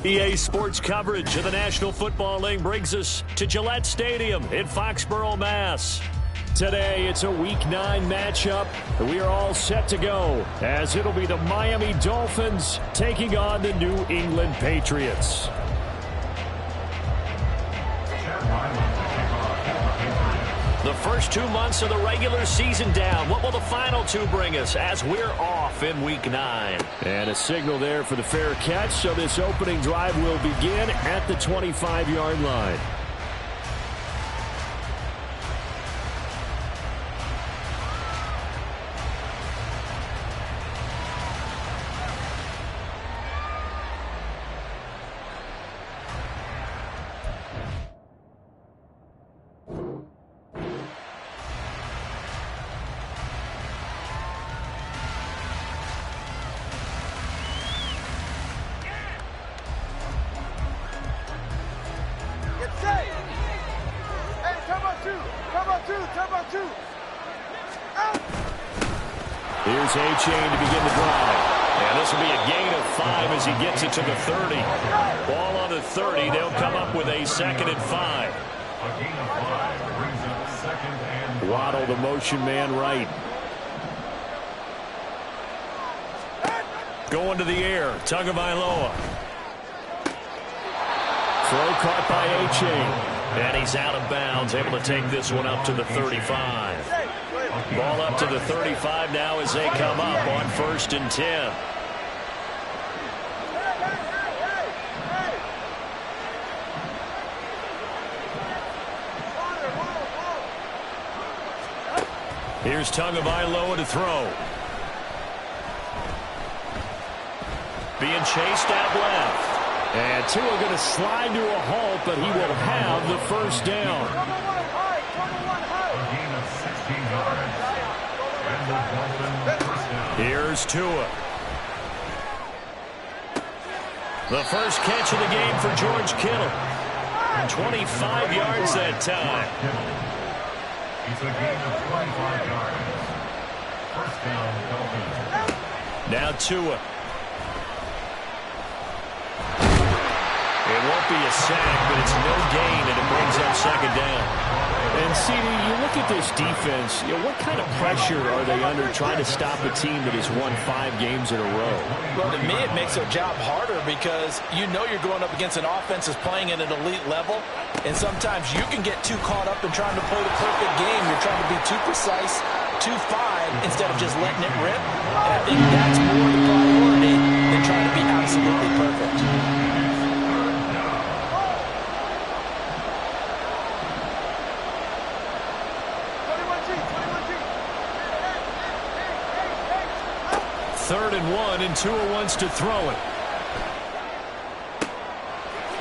EA Sports coverage of the National Football League brings us to Gillette Stadium in Foxborough, Mass. Today, it's a Week 9 matchup. We are all set to go, as it'll be the Miami Dolphins taking on the New England Patriots. The first 2 months of the regular season down. What will the final 2 bring us as we're off in Week 9? And a signal there for the fair catch, so this opening drive will begin at the 25-yard line. Here's A-Chain to begin the drive. And this will be a gain of 5 as he gets it to the 30. Ball on the 30. They'll come up with a 2nd and 5. A gain of 5 brings up 2nd and 5. Waddle, the motion man right. Going to the air. Tagovailoa. Throw caught by A-Chain. And he's out of bounds, able to take this one up to the 35. Ball up to the 35 now as they come up on 1st and 10. Here's Tagovailoa to throw. Being chased out left. And Tua going to slide to a halt, but he will have the first down. A gain of 16 yards. And the Dolphins first down. Here's Tua. The first catch of the game for George Kittle. 25 yards that time. It's a gain of 25 yards. First down, Dolphins. Now Tua. It won't be a sack, but it's no gain, and it brings up 2nd down. And, CD, you look at this defense, what kind of pressure are they under trying to stop a team that has won 5 games in a row? Well, to me, it makes their job harder because you know you're going up against an offense that's playing at an elite level, and sometimes you can get too caught up in trying to play the perfect game. You're trying to be too precise, too fine, instead of just letting it rip. And I think that's more the priority than trying to be absolutely perfect. Third and 1, and Tua wants to throw it.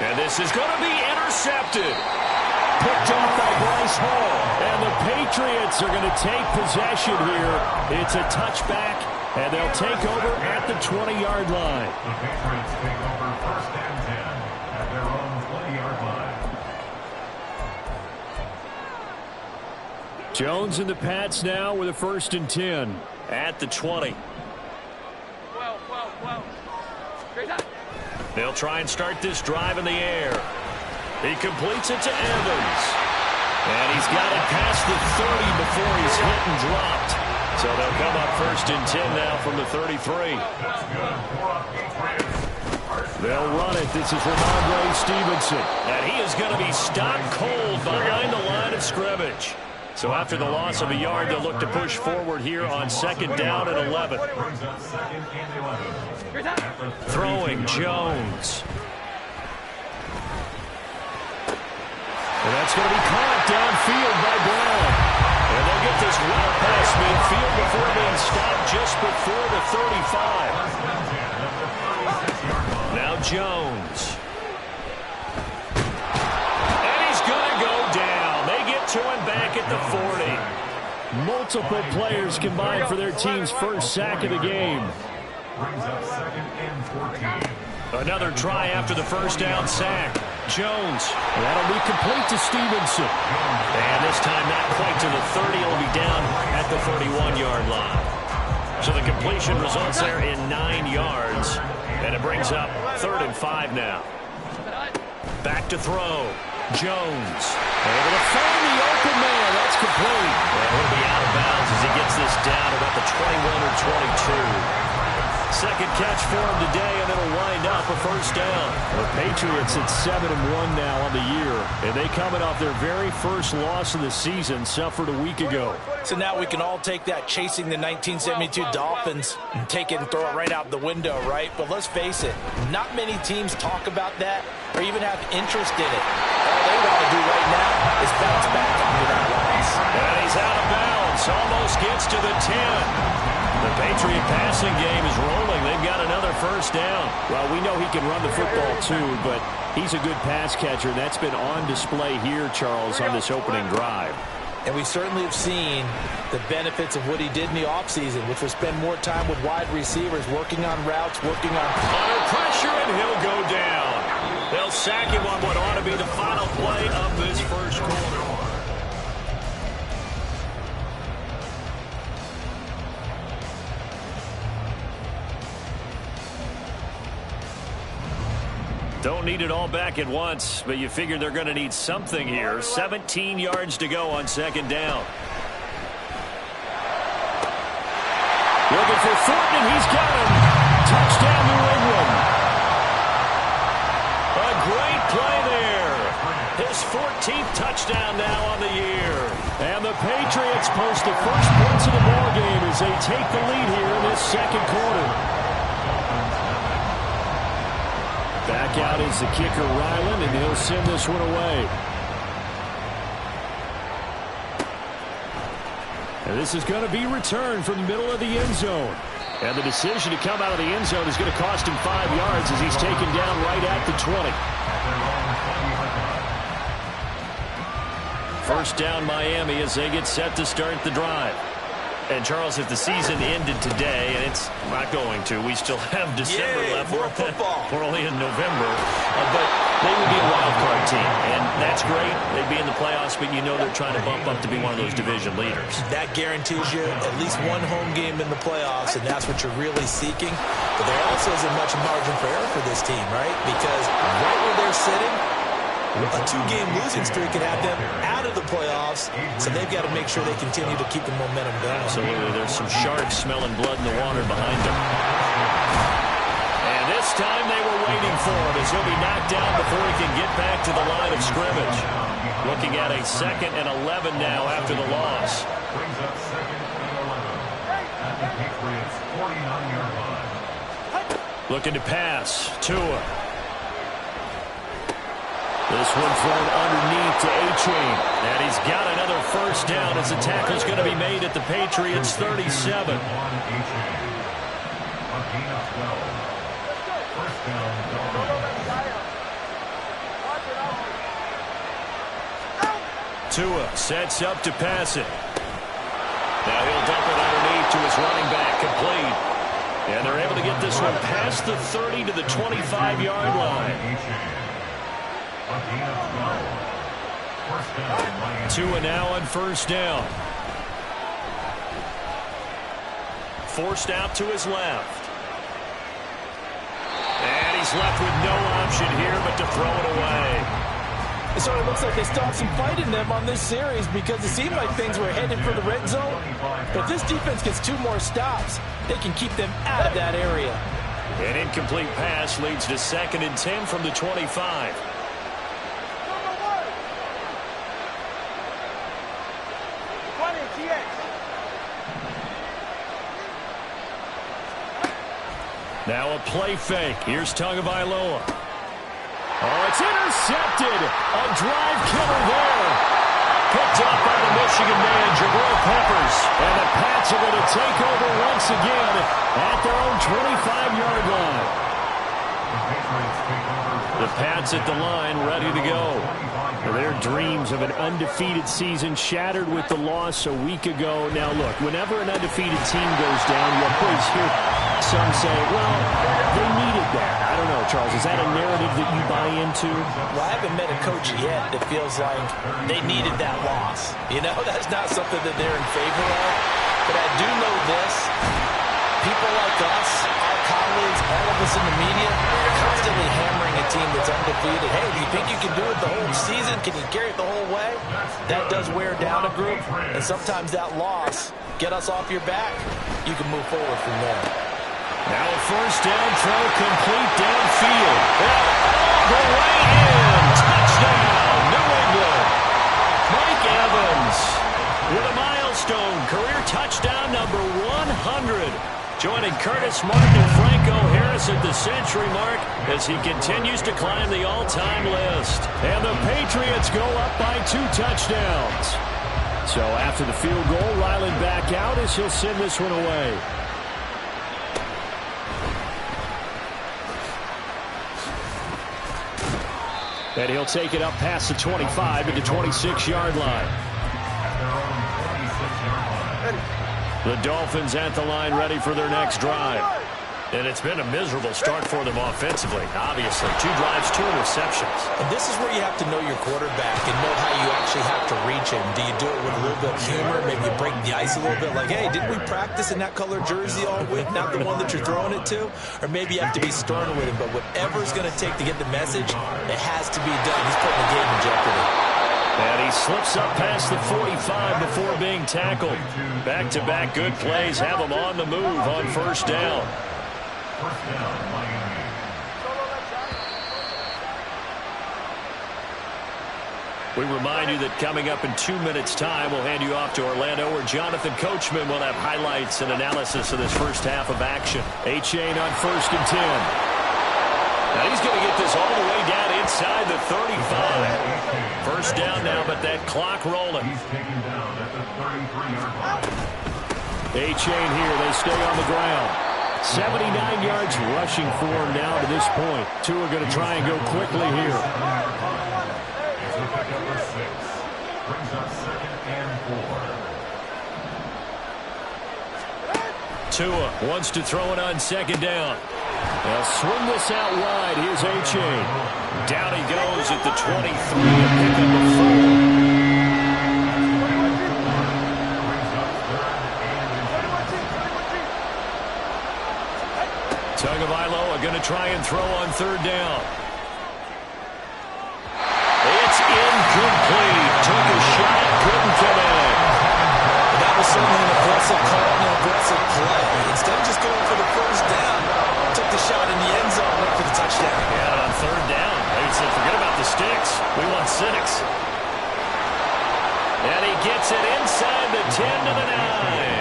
And this is going to be intercepted. Picked off by Bryce Hall. And the Patriots are going to take possession here. It's a touchback, and they'll take over at the 20-yard line. The Patriots take over 1st and 10 at their own 20-yard line. Jones and the Pats now with a 1st and 10 at the 20. They'll try and start this drive in the air. He completes it to Evans. And he's got it past the 30 before he's hit and dropped. So they'll come up 1st and 10 now from the 33. They'll run it. This is Ramondre Stevenson. And he is going to be stopped cold behind the line of scrimmage. So after the loss of a yard, they'll look to push forward here on 2nd down and 11. Throwing Jones. And that's going to be caught downfield by Brown. And they'll get this well past midfield before being stopped just before the 35. Now Jones. the 40. Multiple players combined for their team's first sack of the game. Brings up 2nd and 14. Another try after the first down sack. Jones. That'll be complete to Stevenson. And this time not quite to the 30. It'll be down at the 31-yard line. So the completion results there in 9 yards. And it brings up 3rd and 5 now. Back to throw. Jones. Able to find the open man. That's complete. And he'll be out of bounds as he gets this down about the 21 or 22. Second catch for him today, and it'll wind up a first down. The Patriots at 7-1 now on the year, and they coming off their very first loss of the season, suffered a week ago. So now we can all take that chasing the 1972 Dolphins and take it and throw it right out the window, right? But let's face it, not many teams talk about that or even have interest in it. All they want to do right now is bounce back after that loss. And he's out of bounds, almost gets to the 10. The Patriot passing game is rolling. They've got another first down. Well, we know he can run the football too, but he's a good pass catcher. That's been on display here, Charles, on this opening drive. And we certainly have seen the benefits of what he did in the offseason, which was spend more time with wide receivers, working on routes, working on... Under pressure, and he'll go down. They'll sack him on what ought to be the final play of this first quarter. Don't need it all back at once, but you figure they're going to need something here. 17 yards to go on second down. Looking for Thornton, and he's got him. Touchdown, New England. A great play there. His 14th touchdown now on the year. And the Patriots post the first points of the ballgame as they take the lead here in this second quarter. Back out is the kicker, Ryland, and he'll send this one away. And this is going to be returned from the middle of the end zone. And the decision to come out of the end zone is going to cost him 5 yards as he's taken down right at the 20. First down Miami as they get set to start the drive. And, Charles, if the season ended today, and it's not going to, we still have December left. More football. We're only in November. But they would be a wild card team, and that's great. They'd be in the playoffs, but you know they're trying to bump up to be one of those division leaders. That guarantees you at least one home game in the playoffs, and that's what you're really seeking. But there also isn't much margin for error for this team, right? Because right where they're sitting, a 2-game losing streak could have them out of the playoffs, so they've got to make sure they continue to keep the momentum going. Absolutely. There's some sharks smelling blood in the water behind them. And this time they were waiting for him as he'll be knocked down before he can get back to the line of scrimmage. Looking at a 2nd and 11 now after the loss. Brings up 2nd and 11 at the Patriots' 49-yard line. Looking to pass. Tua. This one thrown underneath to A-Chain. And he's got another first down as the tackle's going to be made at the Patriots' 37. Tua sets up to pass it. Now he'll dump it underneath to his running back, complete. And they're able to get this one past the 30 to the 25-yard line. Tua now on first down. Forced out to his left. And he's left with no option here but to throw it away. It sort of looks like they still have some fight in them on this series because it seemed like things were headed for the red zone. But this defense gets 2 more stops. They can keep them out of that area. An incomplete pass leads to 2nd and 10 from the 25. Now a play fake. Here's Tagovailoa. Oh, it's intercepted. A drive killer there. Picked up by the Michigan man, Jabril Peppers. And the Pats are going to take over once again at their own 25-yard line. The Pats at the line, ready to go. Their dreams of an undefeated season shattered with the loss a week ago. Now, look, whenever an undefeated team goes down, you always hear some say, well, they needed that. I don't know, Charles. Is that a narrative that you buy into? Well, I haven't met a coach yet that feels like they needed that loss. You know, that's not something that they're in favor of. But I do know this. People like us, our colleagues, all of us in the media, constantly hammering a team that's undefeated. Hey, do you think you can do it the whole season? Can you carry it the whole way? That does wear down a group, and sometimes that loss, get us off your back, you can move forward from there. Now a first down throw complete downfield. All the way in. Touchdown, New England. Mike Evans with a milestone career touchdown number 100. Joining Curtis Martin and Franco Harris at the century mark as he continues to climb the all-time list. And the Patriots go up by 2 touchdowns. So after the field goal, Ryland back out as he'll send this one away. And he'll take it up past the 25 at the 26-yard line. The Dolphins at the line, ready for their next drive. And it's been a miserable start for them offensively, obviously. 2 drives, 2 interceptions. And this is where you have to know your quarterback and know how you actually have to reach him. Do you do it with a little bit of humor? Maybe you break the ice a little bit like, hey, didn't we practice in that color jersey all week, not the one that you're throwing it to? Or maybe you have to be stern with him. But whatever it's going to take to get the message, it has to be done. He's putting the game in jeopardy. And he slips up past the 45 before being tackled. Back-to-back good plays have him on the move on first down. First down, Miami. We remind you that coming up in 2 minutes' time, we'll hand you off to Orlando, where Jonathan Coachman will have highlights and analysis of this first half of action. Achane on 1st and 10. Now he's going to get this all the way down inside the 35. First down now, but that clock rolling. He's taken down at the 33-yard line. Achane here, they stay on the ground. 79 yards rushing for him now to this point. 2 are going to try and go quickly here. It's a pick up of 6. Brings up 2nd and 4. Tua wants to throw it on 2nd down. They'll swing this out wide. Here's Achane. Down he goes at the 23 and pick up a 4. Tagovailoa going to try and throw on 3rd down. It's incomplete. Took a shot, couldn't connect. That was certainly an aggressive call and an aggressive play. Instead of just going for the first down, took the shot in the end zone, went for the touchdown. Yeah, on 3rd down, they said, forget about the sticks. We want 6. And he gets it inside the 10 to the 9.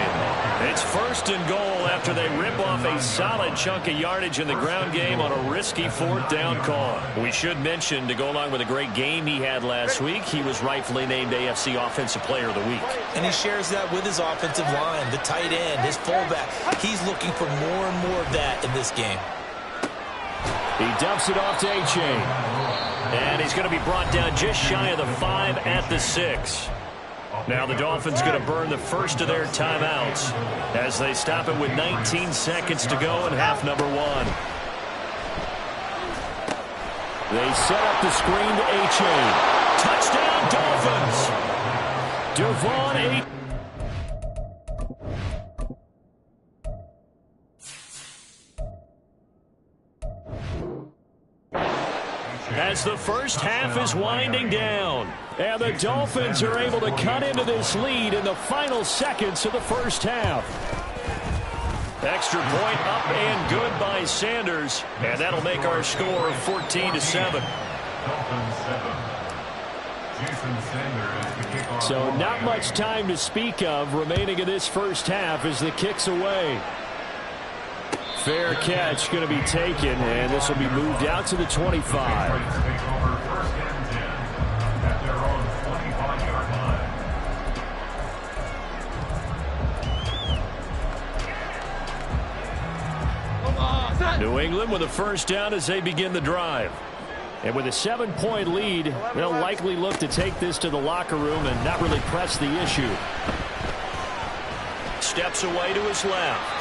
It's 1st and goal after they rip off a solid chunk of yardage in the ground game on a risky 4th down call. We should mention, to go along with a great game he had last week, he was rightfully named AFC Offensive Player of the Week. And he shares that with his offensive line, the tight end, his fullback. He's looking for more and more of that in this game. He dumps it off to Achane. And he's going to be brought down just shy of the 5 at the 6. Now the Dolphins going to burn the first of their timeouts as they stop it with 19 seconds to go in half number 1. They set up the screen to Achane. Touchdown Dolphins! Devon Achane. As the first half is winding down. And the Dolphins are able to cut into this lead in the final seconds of the first half. Extra point up and good by Sanders. And that'll make our score 14-7. So not much time to speak of remaining in this first half as the kick's away. Fair catch going to be taken, and this will be moved out to the 25. New England with a first down as they begin the drive. And with a 7-point lead, they'll likely look to take this to the locker room and not really press the issue. Steps away to his left.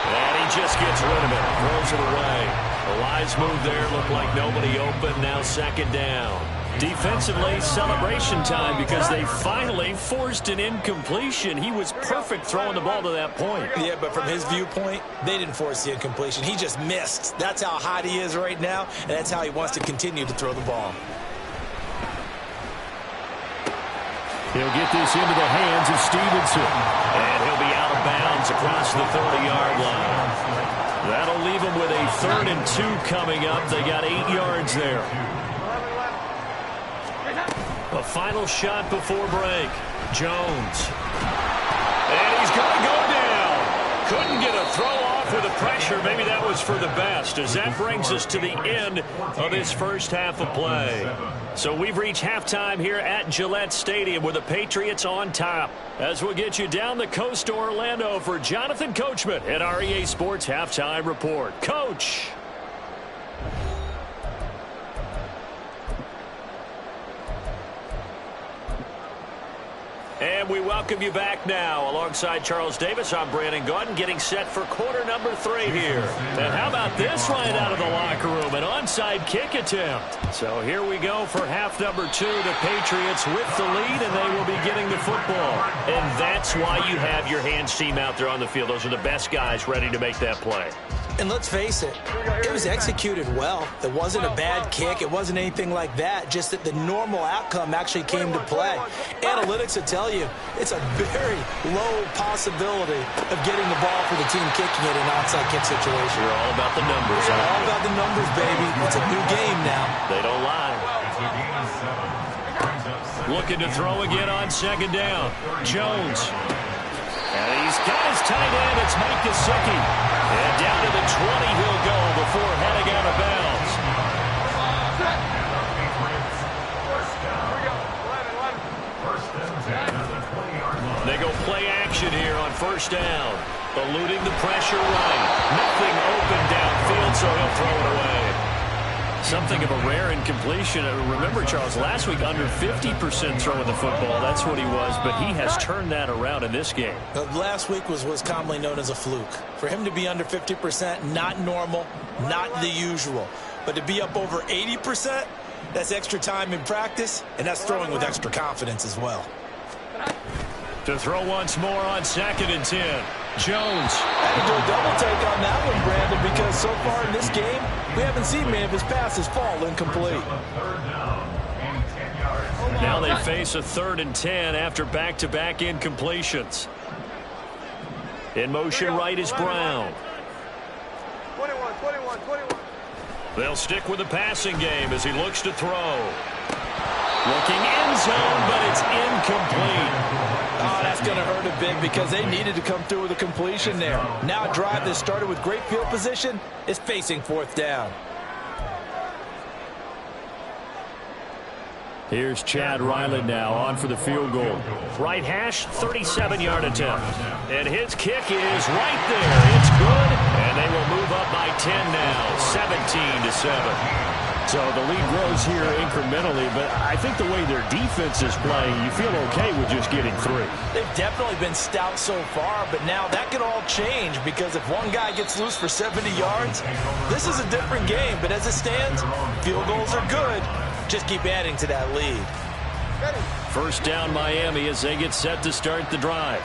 And he just gets rid of it. Throws it away. The wise move there. Looked like nobody open. Now second down. Defensively, celebration time because they finally forced an incompletion. He was perfect throwing the ball to that point. Yeah, but from his viewpoint, they didn't force the incompletion. He just missed. That's how hot he is right now, and that's how he wants to continue to throw the ball. He'll get this into the hands of Stevenson. And he'll be out of bounds across the 30-yard line. That'll leave him with a 3rd and 2 coming up. They got 8 yards there. A final shot before break. Jones. And he's going to go down. Couldn't get a throw off with the pressure. Maybe that was for the best, as that brings us to the end of this first half of play. So we've reached halftime here at Gillette Stadium with the Patriots on top. As we'll get you down the coast to Orlando for Jonathan Coachman at our EA Sports Halftime Report. Coach. And we welcome you back now. Alongside Charles Davis, I'm Brandon Gaudin, getting set for quarter number 3 here. And how about this right out of the locker room? An onside kick attempt. So here we go for half number 2. The Patriots with the lead, and they will be getting the football. And that's why you have your hands team out there on the field. Those are the best guys ready to make that play. And let's face it, it was executed well. It wasn't a bad kick. It wasn't anything like that. Just that the normal outcome actually came to play. Analytics will tell you it's a very low possibility of getting the ball for the team kicking it in an onside kick situation. We're all about the numbers. We're all about the numbers, baby. It's a new game now. They don't lie. Looking to throw again on second down. Jones. And he's got his tight end. It's Mike Gesicki. And down to the 20 he'll go before heading out of bounds. They go play action here on first down. Eluding the pressure right. Nothing open downfield, so he'll throw it away. Something of a rare incompletion. Remember, Charles, last week under 50% throwing the football. That's what he was, but he has turned that around in this game. Last week was commonly known as a fluke. For him to be under 50%, not normal, not the usual. But to be up over 80%, that's extra time in practice, and that's throwing with extra confidence as well. To throw once more on 2nd and 10. Jones. Had to do a double take on that one, Brandon, because so far in this game, we haven't seen many of his passes fall incomplete. Now they face a 3rd and 10 after back-to-back incompletions. In motion right is Brown. 21. They'll stick with the passing game as he looks to throw. Looking end zone, but it's incomplete. Oh, that's going to hurt a bit because they needed to come through with a completion there. Now a drive that started with great field position is facing 4th down. Here's Chad Ryland now on for the field goal. Right hash, 37-yard attempt. And his kick is right there. It's good, and they will move up by 10 now, 17-7. So the lead grows here incrementally, but I think the way their defense is playing, you feel okay with just getting 3. They've definitely been stout so far, but now that could all change because if one guy gets loose for 70 yards, this is a different game. But as it stands, field goals are good. Just keep adding to that lead. First down Miami as they get set to start the drive.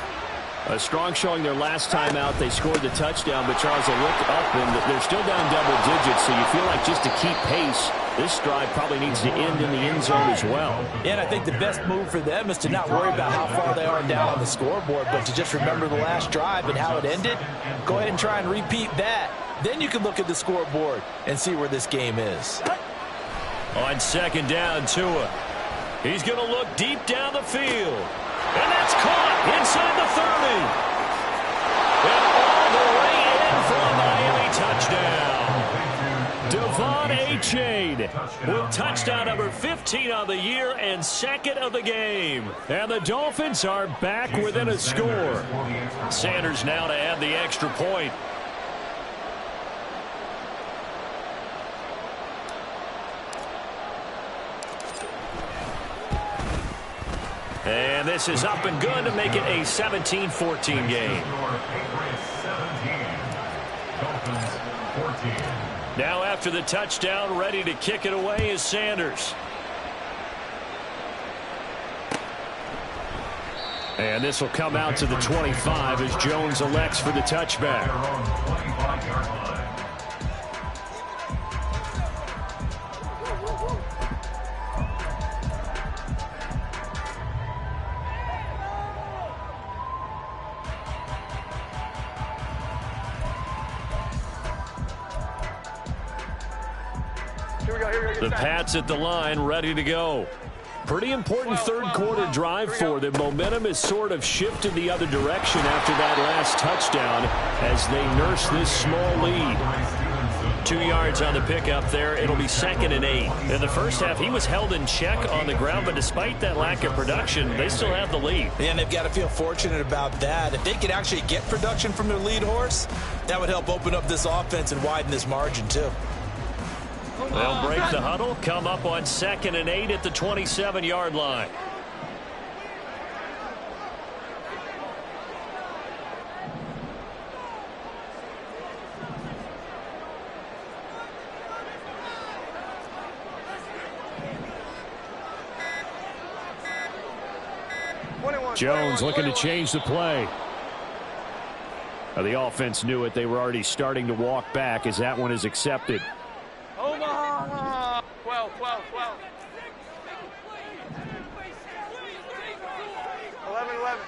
A strong showing their last time out. They scored the touchdown, but Charles, they look up and they're still down double digits, so you feel like just to keep pace, this drive probably needs to end in the end zone as well. Yeah, and I think the best move for them is to not worry about how far they are down on the scoreboard, but to just remember the last drive and how it ended. Go ahead and try and repeat that. Then you can look at the scoreboard and see where this game is. On second down, Tua. He's going to look deep down the field. And that's caught inside the 30. And all the way in for a Miami touchdown. Devon Achane with touchdown number 15 on the year and 2nd of the game. And the Dolphins are back within a score. Sanders now to add the extra point. And this is up and good to make it a 17-14 game. Now after the touchdown, ready to kick it away is Sanders. And this will come out to the 25 as Jones elects for the touchback. The Pats at the line, ready to go. Pretty important third-quarter drive for them. Momentum has sort of shifted the other direction after that last touchdown as they nurse this small lead. 2 yards on the pickup there. It'll be 2nd and 8. In the first half, he was held in check on the ground, but despite that lack of production, they still have the lead. And they've got to feel fortunate about that. If they could actually get production from their lead horse, that would help open up this offense and widen this margin, too. They'll break the huddle, come up on 2nd and 8 at the 27-yard line. Jones looking to change the play. The offense knew it. They were already starting to walk back as that one is accepted. Omaha! 12. 11.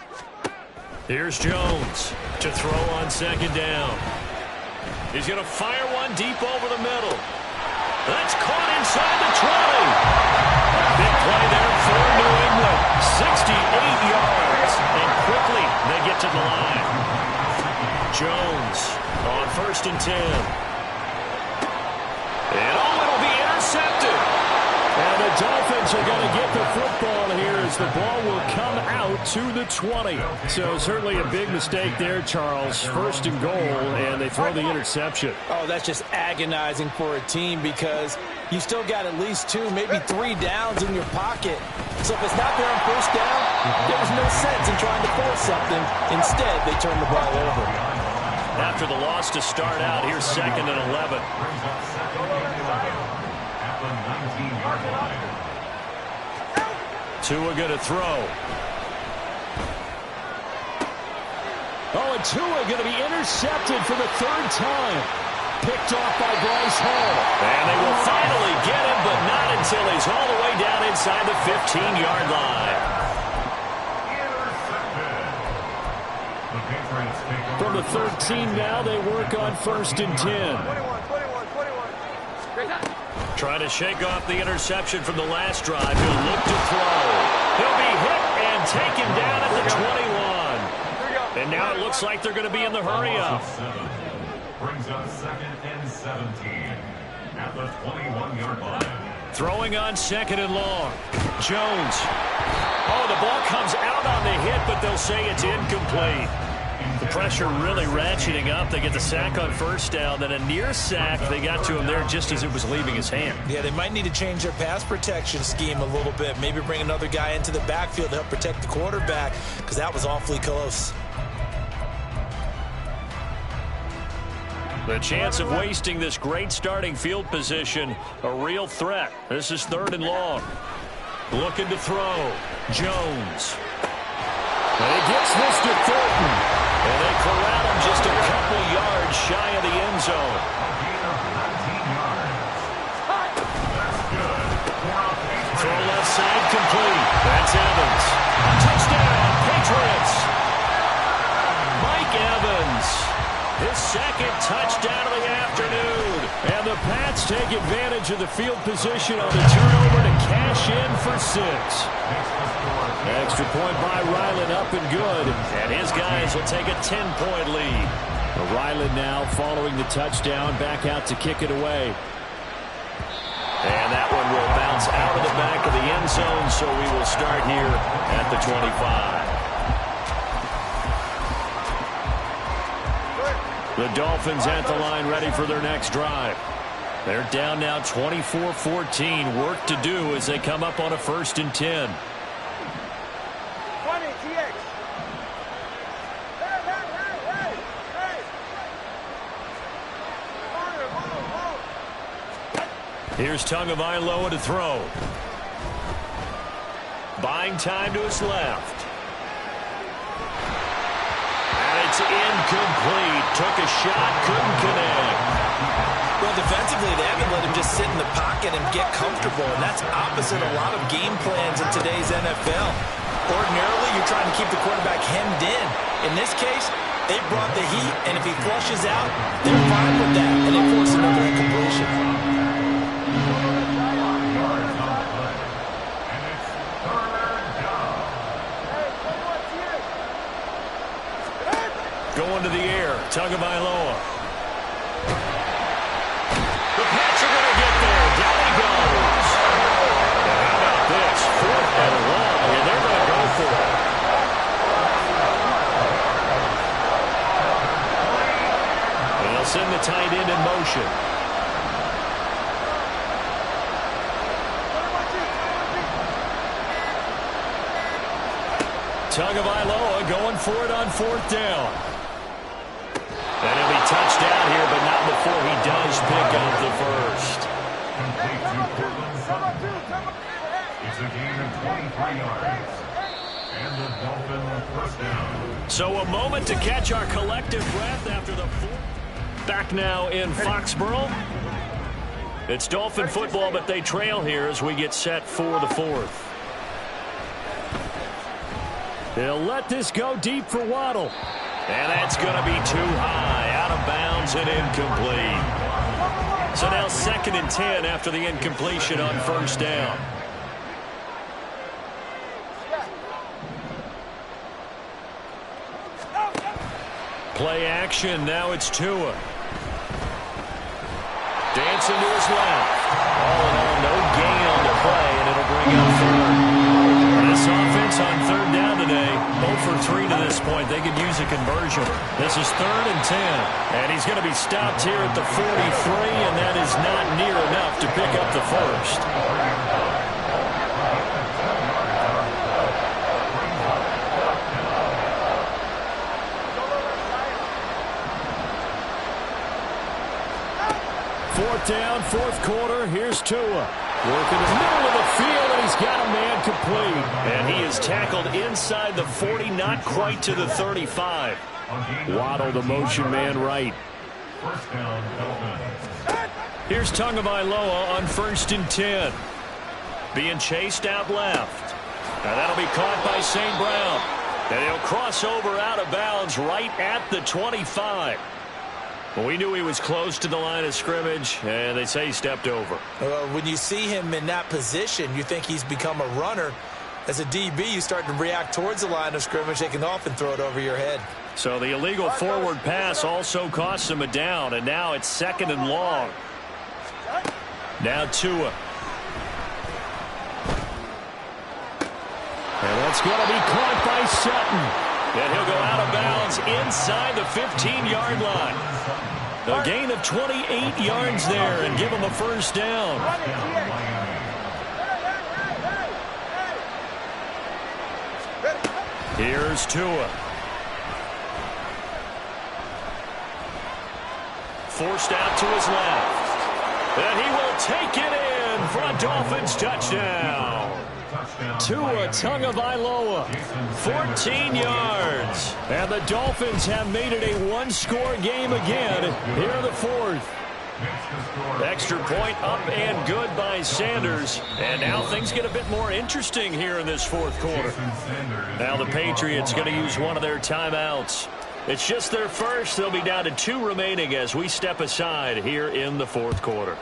Here's Jones to throw on 2nd down. He's going to fire one deep over the middle. That's caught inside the 20. Big play there for New England. 68 yards. And quickly they get to the line. Jones on 1st and 10. And it'll be intercepted. And the Dolphins are going to get the football here as the ball will come out to the 20. So certainly a big mistake there, Charles. 1st and goal, and they throw the interception. Oh, that's just agonizing for a team because you still got at least 2, maybe 3 downs in your pocket. So if it's not there on 1st down, there's no sense in trying to force something. Instead, they turn the ball over. After the loss to start out, here's 2nd and 11. Tua going to throw. Oh, and Tua going to be intercepted for the 3rd time. Picked off by Bryce Hall. And they will finally get him, but not until he's all the way down inside the 15-yard line. From the 13 now, they work on 1st and 10. 21. Trying to shake off the interception from the last drive. He'll look to throw. He'll be hit and taken down at the 21. And now it looks like they're going to be in the hurry-up. Brings us 2nd and 17 at the 21-yard line. Throwing on 2nd and long. Jones. Oh, the ball comes out on the hit, but they'll say it's incomplete. The pressure really ratcheting up. They get the sack on 1st down, then a near sack. They got to him there just as it was leaving his hand. Yeah, they might need to change their pass protection scheme a little bit. Maybe bring another guy into the backfield to help protect the quarterback because that was awfully close. The chance of wasting this great starting field position, a real threat. This is 3rd and long. Looking to throw. Jones. And he gets this to Thornton. And they corral him just a couple yards shy of the end zone. Throw left side complete. That's Evans. Touchdown, Patriots. Mike Evans. His 2nd touchdown of the afternoon. And the Pats take advantage of the field position on the turnover to cash in for 6. Extra point by Ryland, up and good. And his guys will take a 10-point lead. Ryland now following the touchdown, back out to kick it away. And that one will bounce out of the back of the end zone, so we will start here at the 25. The Dolphins at the line, ready for their next drive. They're down now 24-14. Work to do as they come up on a 1st and 10. Here's Tagovailoa to throw. Buying time to his left. And it's incomplete. Took a shot, couldn't connect. Well, defensively, they haven't let him just sit in the pocket and get comfortable, and that's opposite a lot of game plans in today's NFL. Ordinarily, you're trying to keep the quarterback hemmed in. In this case, they brought the heat, and if he flushes out, they're fine with that, and they force another incompletion. Going to the air, Tagovailoa. The Pats are going to get there. Down he goes. And how about this? 4th and long, and they're going to go for it. And they'll send the tight end in motion. Tagovailoa going for it on 4th down. And he'll be touched down here, but not before he does pick up the first. Complete to Cortland Sutton. It's a gain of 23 yards. And the Dolphin first down. So a moment to catch our collective breath after the 4th. Back now in Foxborough. It's Dolphin football, but they trail here as we get set for the 4th. They'll let this go deep for Waddle. And that's going to be too high, out of bounds and incomplete. So now 2nd and 10 after the incompletion on 1st down. Play action, now it's Tua. Dancing to his left. All in all, no gain on the play, and it'll bring up 3rd. This offense on 3rd down today, 0 for 3 to this point. They could use a conversion. This is 3rd and 10. And he's going to be stopped here at the 43, and that is not near enough to pick up the first. Fourth down, 4th quarter. Here's Tua. Working the middle of the field, and he's got a man complete. And he is tackled inside the 40, not quite to the 35. Waddle, the motion man, right. First down, Dolphins. Here's Tagovailoa on 1st and 10. Being chased out left. Now that'll be caught by St. Brown. And he'll cross over out of bounds right at the 25. Well, we knew he was close to the line of scrimmage, and they say he stepped over. When you see him in that position, you think he's become a runner. As a DB, you start to react towards the line of scrimmage. They can often throw it over your head. So the illegal forward pass also costs him a down, and now it's 2nd and long. Now Tua. And that's going to be caught by Sutton. And he'll go out of bounds inside the 15-yard line. A gain of 28 yards there and give him a first down. Here's Tua. Forced out to his left. And he will take it in for a Dolphins touchdown. Tua Tagovailoa, 14 yards. And the Dolphins have made it a one-score game again here in the 4th. Extra point up and good by Sanders. And now things get a bit more interesting here in this 4th quarter. Now the Patriots going to use one of their timeouts. It's just their first. They'll be down to 2 remaining as we step aside here in the 4th quarter.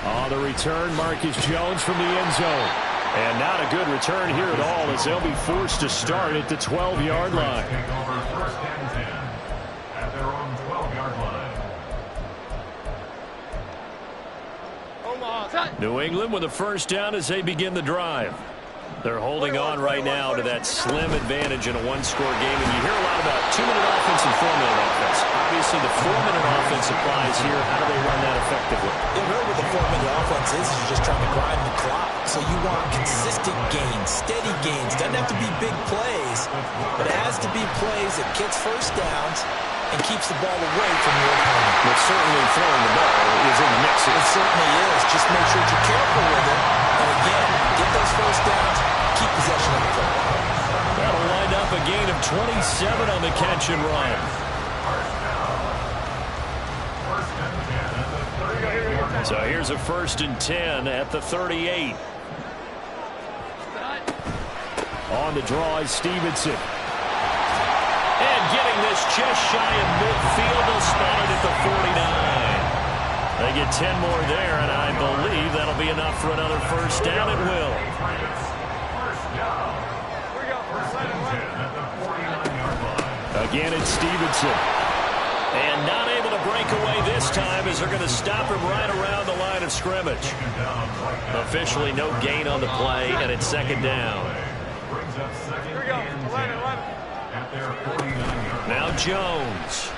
On the return, Marcus Jones from the end zone. And not a good return here at all as they'll be forced to start at the 12-yard line. Take over 1st and 10 at their own 12-yard line. New England with a first down as they begin the drive. They're holding on right now to that slim advantage in a one-score game. And you hear a lot about 2-minute offense and 4-minute offense. Obviously, the 4-minute offense applies here. How do they run that effectively? Yeah, really what the 4-minute offense is you're just trying to grind the clock. So you want consistent gains, steady gains. Doesn't have to be big plays, but it has to be plays that gets first downs and keeps the ball away from your opponent. But certainly throwing the ball is in the mix here. It certainly is. Just make sure you're careful with it. And again, get those first downs, keep possession of the football. That'll wind up a gain of 27 on the catch and run. So here's a 1st and 10 at the 38. On the draw is Stevenson. And getting this just shy of midfield, they'll spot it at the 49. They get 10 more there, and I believe that'll be enough for another first down. It will. Again, it's Stevenson. And not able to break away this time as they're going to stop him right around the line of scrimmage. Officially no gain on the play, and it's 2nd down. Here we go. 11. Now Jones.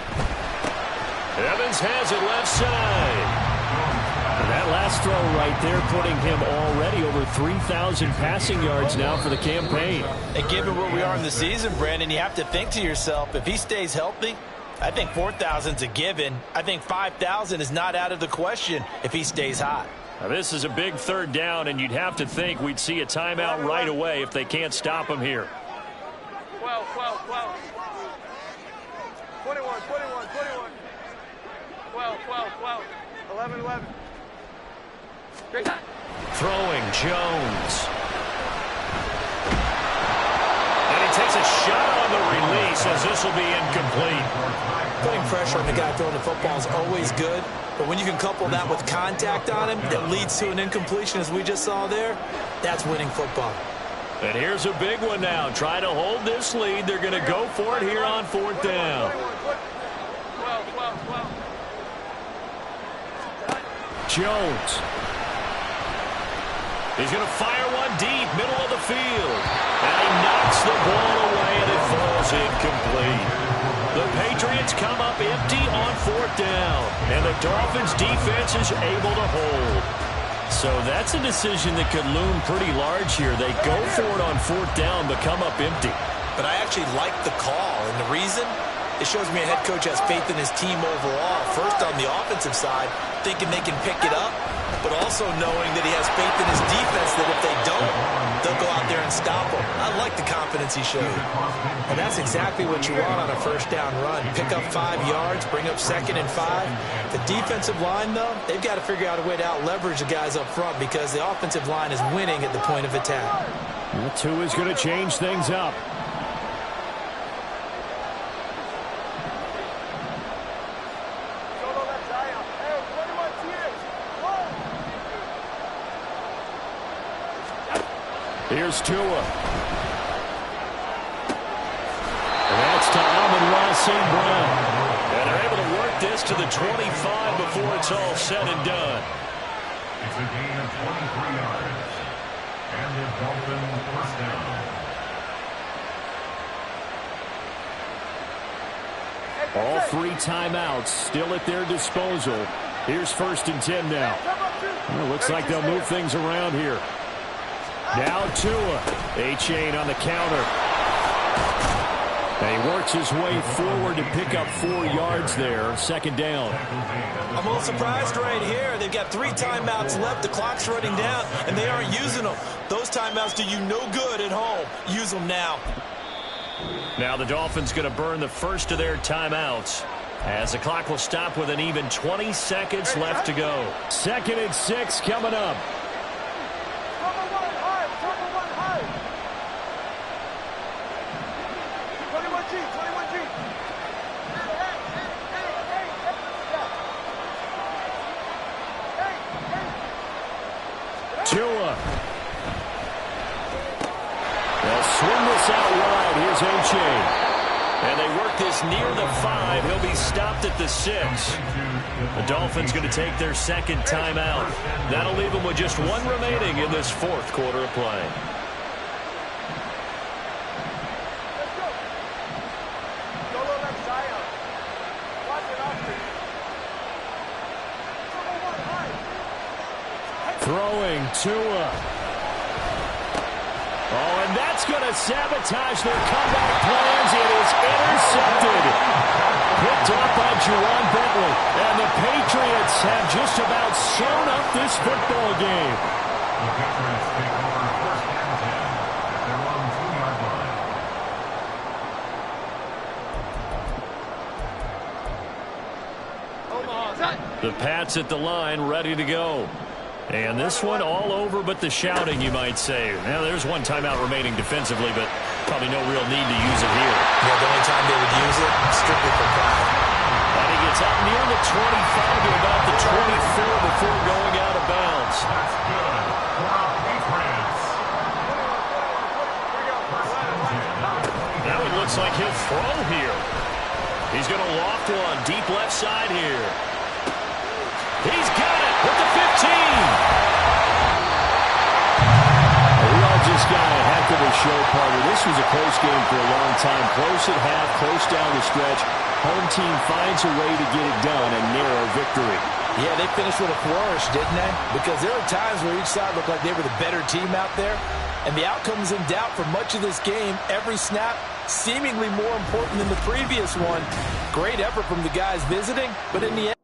Evans has it left side. And that last throw right there putting him already over 3,000 passing yards now for the campaign. And given where we are in the season, Brandon, you have to think to yourself, if he stays healthy, I think 4,000's a given. I think 5,000 is not out of the question if he stays hot. Now this is a big 3rd down, and you'd have to think we'd see a timeout right away if they can't stop him here. 12. 21. 12. 11. Great time. Throwing Jones. And he takes a shot on the release as this will be incomplete. Putting pressure on the guy throwing the football is always good, but when you can couple that with contact on him that leads to an incompletion as we just saw there, that's winning football. And here's a big one now. Try to hold this lead. They're going to go for it here on 4th down. 12. Jones. He's going to fire one deep, middle of the field. And he knocks the ball away, and it falls incomplete. The Patriots come up empty on 4th down, and the Dolphins' defense is able to hold. So that's a decision that could loom pretty large here. They go for it on 4th down, but come up empty. But I actually like the call, and the reason? It shows me a head coach has faith in his team overall. First, on the offensive side, thinking they can pick it up, but also knowing that he has faith in his defense that if they don't, they'll go out there and stop them. I like the confidence he showed. And that's exactly what you want on a 1st down run. Pick up 5 yards, bring up 2nd and 5. The defensive line, though, they've got to figure out a way to out-leverage the guys up front because the offensive line is winning at the point of attack. Well, Tua's going to change things up. Here's Tua. And that's to Amon-Ra St. Brown. And they're able to work this to the 25 before it's all said and done. It's a gain of 23 yards. And the Dolphins 1st down. All 3 timeouts still at their disposal. Here's 1st and 10 now. Well, looks like they'll move things around here. Now Tua. A-Chain on the counter. And he works his way forward to pick up 4 yards there. 2nd down. I'm a little surprised right here. They've got 3 timeouts left. The clock's running down, and they aren't using them. Those timeouts do you no good at home. Use them now. Now the Dolphins going to burn the first of their timeouts as the clock will stop with an even 20 seconds left to go. 2nd and 6 coming up. Tua. They'll swing this out wide. Here's A-Chain. And they work this near the 5. He'll be stopped at the 6. The Dolphins going to take their 2nd timeout. That'll leave them with just 1 remaining in this 4th quarter of play. Throwing Tua. Oh, and that's going to sabotage their comeback plans. It is intercepted. Picked Juwan Bentley. And the Patriots have just about sewn up this football game. The Patriots take over first and 10 at their own 2-yard line. The Pats at the line, ready to go. And this one all over but the shouting, you might say. Now, there's one timeout remaining defensively, but probably no real need to use it here. Yeah, the only time they would use it, strictly for pride. And he gets out near the 25 to about the 24 before going out of bounds. That's good for our Patriots. Now it looks like he'll throw here. He's going to loft one deep left side here. He's got it with the 15. We all just got a heck of a show, partner. This was a close game for a long time. Close at half, close down the stretch. Home team finds a way to get it done, a narrow victory. Yeah, they finished with a flourish, didn't they? Because there were times where each side looked like they were the better team out there. And the outcome was in doubt for much of this game. Every snap seemingly more important than the previous one. Great effort from the guys visiting, but in the end,